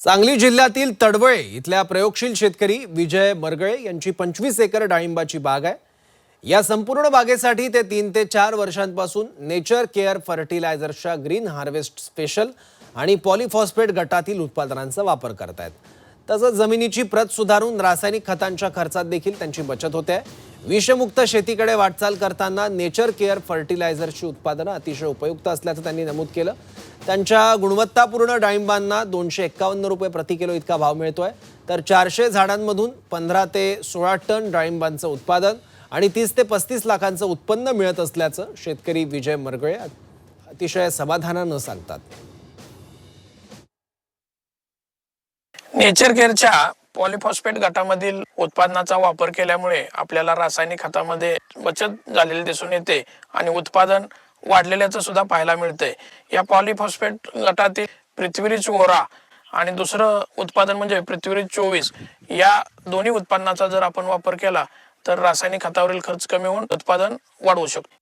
सांगली जिल्ह्यातील तडवळे इथल्या प्रयोगशील शेतकरी विजय मरगळे यांची 25 एकर डाळिंबाची बाग आहे। या संपूर्ण बागेसाठी ते 3 ते 4 वर्षांपासून नेचर केअर फर्टिलायझर्सच्या ग्रीन हार्वेस्ट स्पेशल आणि पॉलिफॉस्फेट गटातील उत्पादनांचा वापर करत आहेत। तसंच जमिनीची प्रत सुधारून रासायनिक खतांच्या खर्चात देखील त्यांची बचत होते आहे। विषमुक्त शेतीकडे वाटचाल करताना नेचर केअर फर्टिलायझर्सची उत्पादनं अतिशय उपयुक्त असल्याचं त्यांनी नमूद केलं। त्यांच्या गुणवत्तापूर्ण डाळिंबांना 251 रुपये प्रति किलो इतका भाव मिळतोय, तर 400 झाडांमधून 15 ते 16 टन डाळिंबांचं उत्पादन आणि 30 ते 35 लाखांचं उत्पन्न मिळत असल्याचं शेतकरी विजय मरगळे अतिशय समाधानानं सांगतात। नेचर केअरच्या पॉलिफॉस्फेट गटामधील उत्पादनाचा वापर केल्यामुळे आपल्याला रासायनिक खतामध्ये बचत झालेली दिसून येते आणि उत्पादन वाढलेल्याचं सुद्धा पाहायला मिळते। या पॉलिफॉस्फेट गटातील पृथ्वीरीच ओरा आणि दुसरं उत्पादन म्हणजे पृथ्वीरीच 24 या दोन्ही उत्पादनाचा जर आपण वापर केला तर रासायनिक खतावरील खर्च कमी होऊन उत्पादन वाढवू शकतो।